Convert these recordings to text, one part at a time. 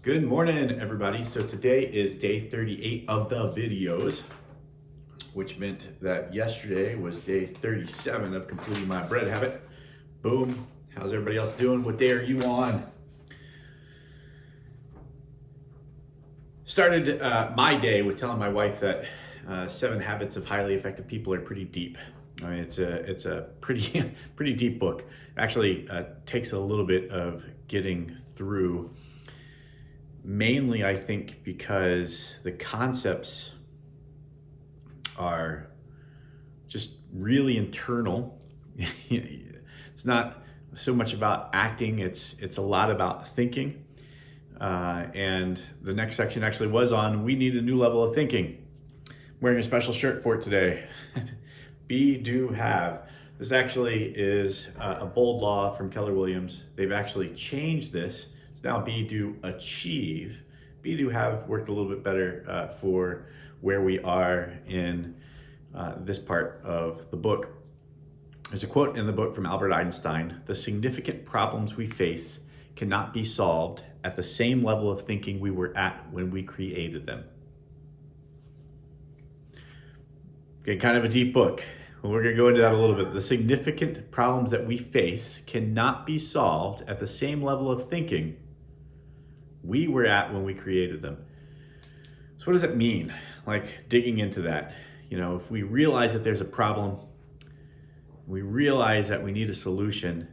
Good morning, everybody. So today is day 38 of the videos, which meant that yesterday was day 37 of completing my bread habit. Boom. How's everybody else doing? What day are you on? Started my day with telling my wife that 7 Habits of Highly Effective People are pretty deep. I mean, it's a pretty pretty deep book. It actually takes a little bit of getting through. Mainly, I think, because the concepts are just really internal. It's not so much about acting, it's a lot about thinking. And the next section actually was on we need a new level of thinking. I'm wearing a special shirt for it today. Be, do, have. This actually is a bold law from Keller Williams. They've actually changed this. It's now be, do, achieve. Be, do, have worked a little bit better for where we are in this part of the book. There's a quote in the book from Albert Einstein: "The significant problems we face cannot be solved at the same level of thinking we were at when we created them." Okay, kind of a deep book. Well, we're going to go into that a little bit. The significant problems that we face cannot be solved at the same level of thinking we were at when we created them. So what does it mean? Like, digging into that. You know, if we realize that there's a problem, we realize that we need a solution,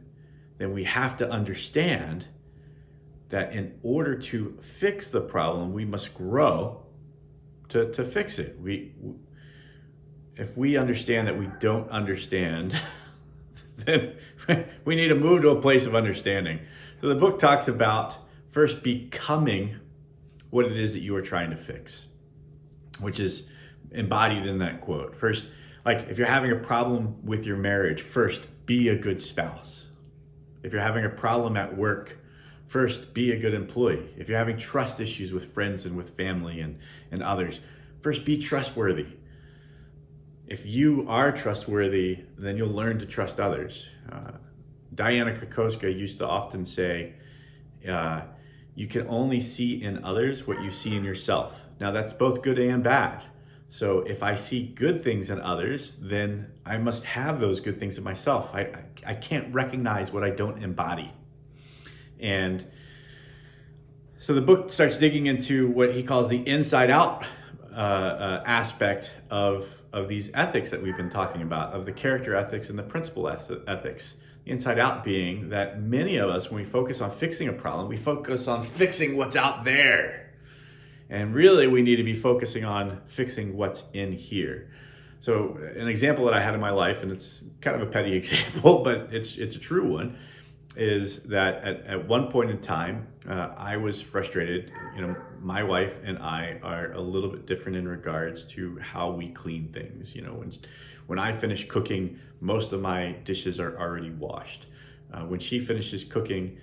then we have to understand that in order to fix the problem, we must grow to fix it. If we understand that we don't understand, then we need to move to a place of understanding. So the book talks about first becoming what it is that you are trying to fix, which is embodied in that quote. First, like if you're having a problem with your marriage, first be a good spouse. If you're having a problem at work, first be a good employee. If you're having trust issues with friends and with family and others, first be trustworthy. If you are trustworthy, then you'll learn to trust others. Diana Kokoska used to often say, you can only see in others what you see in yourself. Now that's both good and bad. So if I see good things in others, then I must have those good things in myself. I can't recognize what I don't embody. And so the book starts digging into what he calls the inside out aspect of these ethics that we've been talking about, of the character ethics and the principle ethics. The inside out being that many of us, when we focus on fixing a problem, we focus on fixing what's out there. And really we need to be focusing on fixing what's in here. So an example that I had in my life, and it's kind of a petty example, but it's a true one, is that at one point in time, I was frustrated. You know, my wife and I are a little bit different in regards to how we clean things. You know, when I finish cooking, most of my dishes are already washed. When she finishes cooking,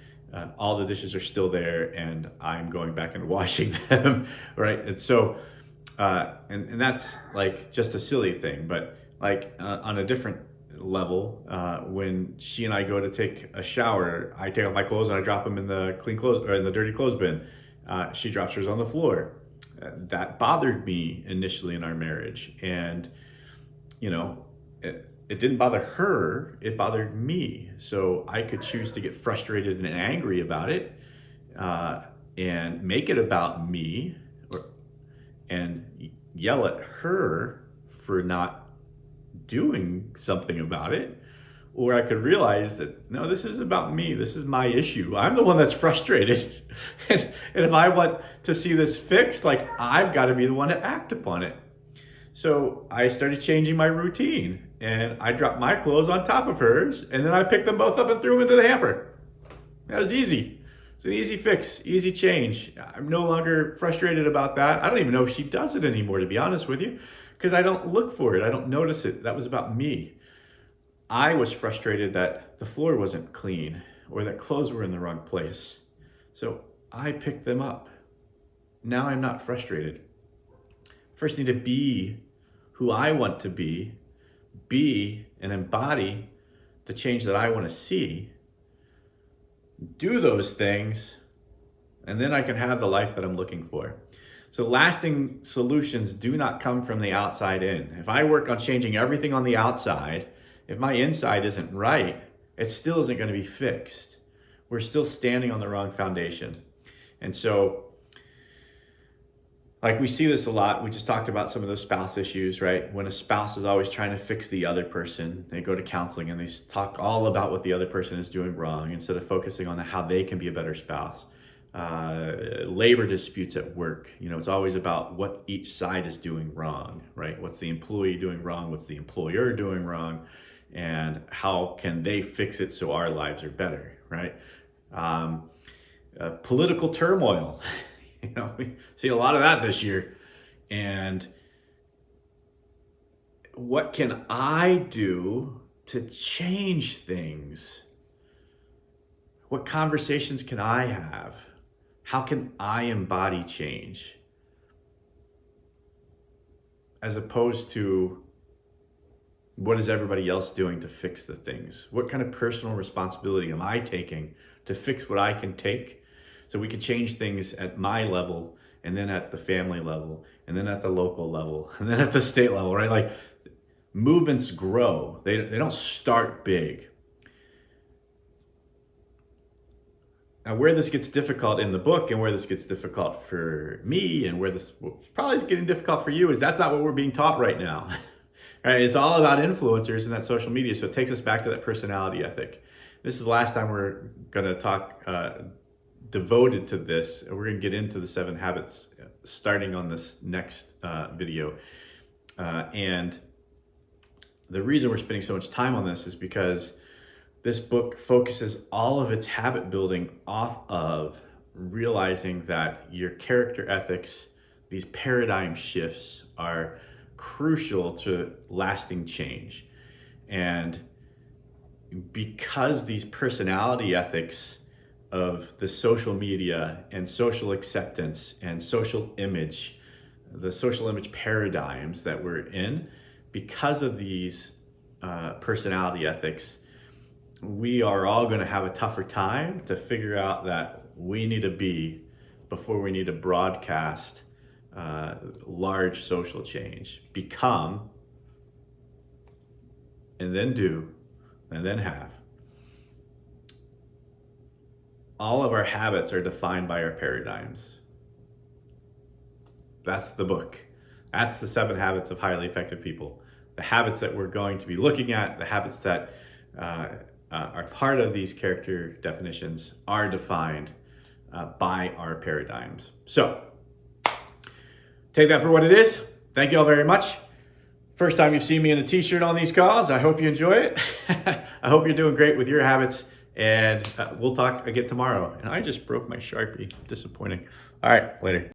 all the dishes are still there and I'm going back and washing them, right? And so, and that's like just a silly thing, but like on a different level, when she and I go to take a shower, I take off my clothes and I drop them in the clean clothes or in the dirty clothes bin. She drops hers on the floor. That bothered me initially in our marriage, and you know, it didn't bother her, it bothered me. So I could choose to get frustrated and angry about it, and make it about me, and yell at her for not doing something about it. Or I could realize that, no, this is about me. This is my issue. I'm the one that's frustrated. and if I want to see this fixed, like I've got to be the one to act upon it. So I started changing my routine and I dropped my clothes on top of hers and then I picked them both up and threw them into the hamper. That was easy. It's an easy fix, easy change. I'm no longer frustrated about that. I don't even know if she does it anymore, to be honest with you, because I don't look for it. I don't notice it. That was about me. I was frustrated that the floor wasn't clean or that clothes were in the wrong place. So I picked them up. Now I'm not frustrated. First, I need to be who I want to be and embody the change that I want to see. Do those things, And then I can have the life that I'm looking for. So lasting solutions do not come from the outside in. If I work on changing everything on the outside, if my inside isn't right, it still isn't going to be fixed. We're still standing on the wrong foundation. And so, like, we see this a lot. We just talked about some of those spouse issues, right? When a spouse is always trying to fix the other person, they go to counseling and they talk all about what the other person is doing wrong instead of focusing on how they can be a better spouse. Labor disputes at work, it's always about what each side is doing wrong, right? What's the employee doing wrong? What's the employer doing wrong? And how can they fix it so our lives are better, right? Political turmoil. We see a lot of that this year. And what can I do to change things? What conversations can I have? How can I embody change? As opposed to what is everybody else doing to fix the things? What kind of personal responsibility am I taking to fix what I can take? So we can change things at my level, and then at the family level, and then at the local level, and then at the state level, right? Like, movements grow. They don't start big. Now, where this gets difficult in the book, and where this gets difficult for me, and where this probably is getting difficult for you, is that's not what we're being taught right now. Right? It's all about influencers and that social media. So it takes us back to that personality ethic. This is the last time we're going to talk devoted to this. We're going to get into the 7 habits starting on this next video. And the reason we're spending so much time on this is because this book focuses all of its habit building off of realizing that your character ethics, these paradigm shifts, are crucial to lasting change. And because these personality ethics of the social media and social acceptance and social image, the social image paradigms that we're in, because of these personality ethics, we are all going to have a tougher time to figure out that we need to be before we need to broadcast large social change. Become, and then do, and then have. All of our habits are defined by our paradigms. That's the book. That's the 7 habits of highly effective people. The habits that we're going to be looking at, the habits that are part of these character definitions, are defined by our paradigms. So, take that for what it is. Thank you all very much. First time you've seen me in a t-shirt on these calls. I hope you enjoy it. I hope you're doing great with your habits. And we'll talk again tomorrow. And I just broke my Sharpie. Disappointing. All right, later.